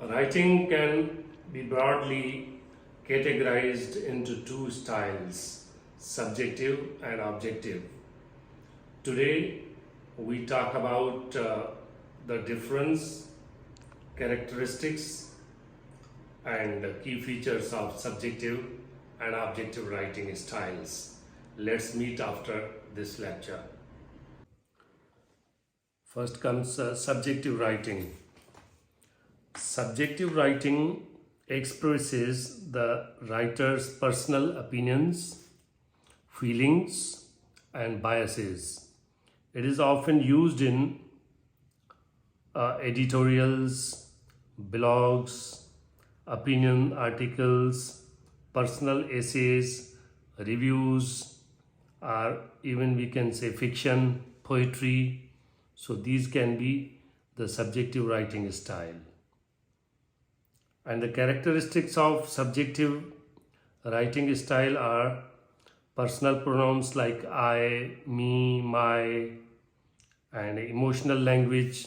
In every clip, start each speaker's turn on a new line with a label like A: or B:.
A: Writing can be broadly categorized into two styles, subjective and objective. Today, we talk about the difference, characteristics, and key features of subjective and objective writing styles. Let's meet after this lecture. First comes subjective writing. Subjective writing expresses the writer's personal opinions, feelings, and biases. It is often used in editorials, blogs, opinion articles, personal essays, reviews, or even we can say fiction, poetry. So these can be the subjective writing style. And the characteristics of subjective writing style are personal pronouns like I, me, my, and emotional language,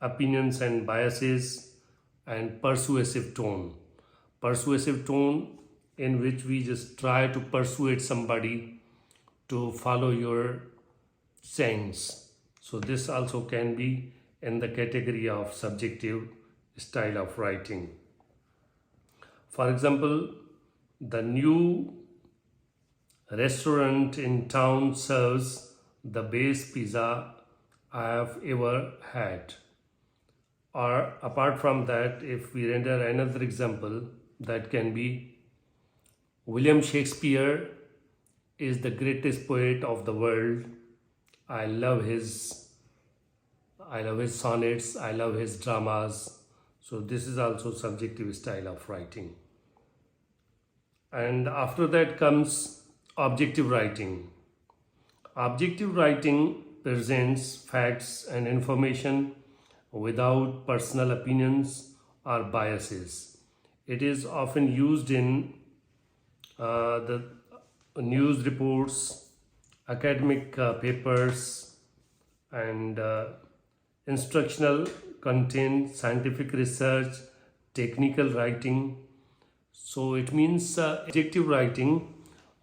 A: opinions and biases, and persuasive tone. Persuasive tone in which we just try to persuade somebody to follow your sayings. So this also can be in the category of subjective style of writing. For example, the new restaurant in town serves the best pizza I have ever had. Or apart from that, if we render another example, that can be William Shakespeare is the greatest poet of the world. I love his sonnets, I love his dramas. So this is also subjective style of writing. And after that comes objective writing. Objective writing presents facts and information without personal opinions or biases. It is often used in the news reports, academic papers, and instructional content, scientific research, technical writing. So it means objective writing,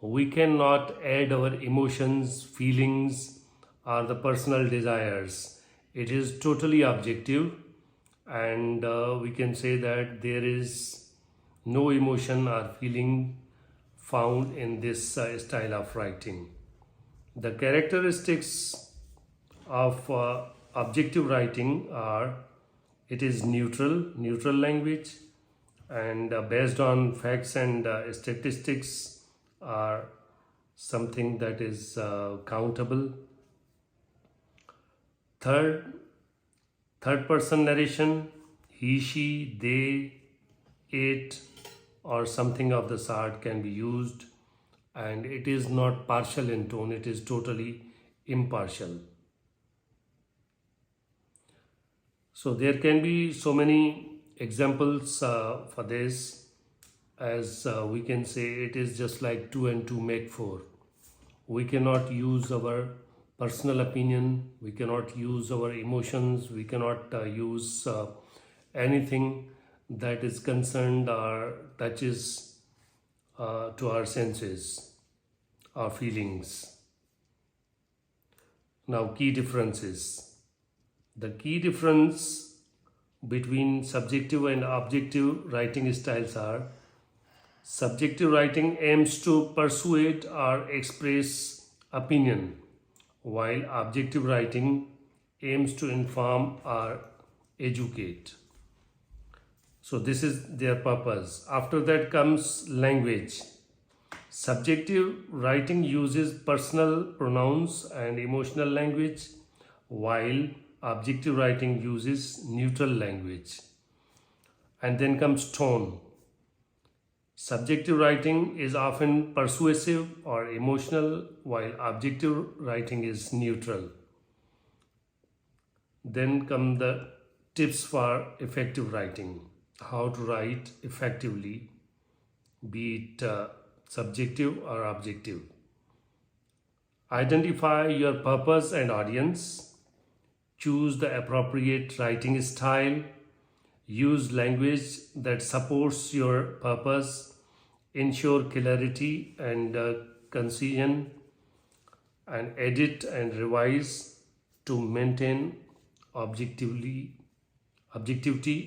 A: we cannot add our emotions, feelings, or the personal desires. It is totally objective, and we can say that there is no emotion or feeling found in this style of writing. The characteristics of objective writing are it is neutral language, and based on facts and statistics are something that is countable. Third person narration, he, she, they, it, or something of the sort can be used, and it is not partial in tone, it is totally impartial. So there can be so many examples for this, as we can say it is just like 2 and 2 make 4. We cannot use our personal opinion, we cannot use our emotions, we cannot use anything that is concerned or touches to our senses, our feelings. Now, key differences. The key difference between subjective and objective writing styles are subjective writing aims to persuade or express opinion, while objective writing aims to inform or educate. So this is their purpose. After that comes language. Subjective writing uses personal pronouns and emotional language, while objective writing uses neutral language. And then comes tone. Subjective writing is often persuasive or emotional, while objective writing is neutral. Then come the tips for effective writing. How to write effectively, be it subjective or objective. Identify your purpose and audience. Choose the appropriate writing style. Use language that supports your purpose. Ensure clarity and concision, and edit and revise to maintain objectivity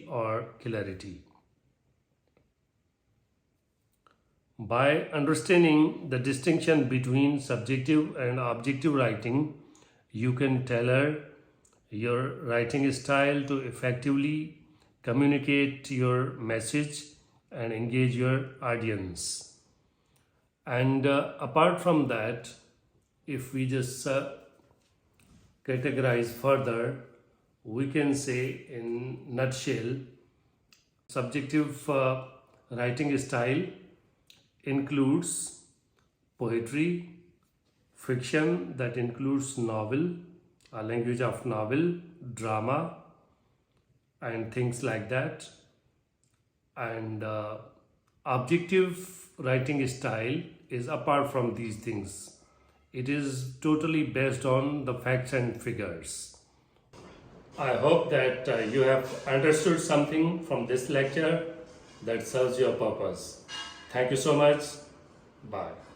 A: or clarity. By understanding the distinction between subjective and objective writing, you can tailor your writing style to effectively communicate your message and engage your audience. And apart from that, if we just categorize further, we can say in nutshell, subjective writing style includes poetry, fiction that includes novel, a language of novel, drama, and things like that. And objective writing style is apart from these things. It is totally based on the facts and figures. I hope that you have understood something from this lecture that serves your purpose. Thank you so much. Bye.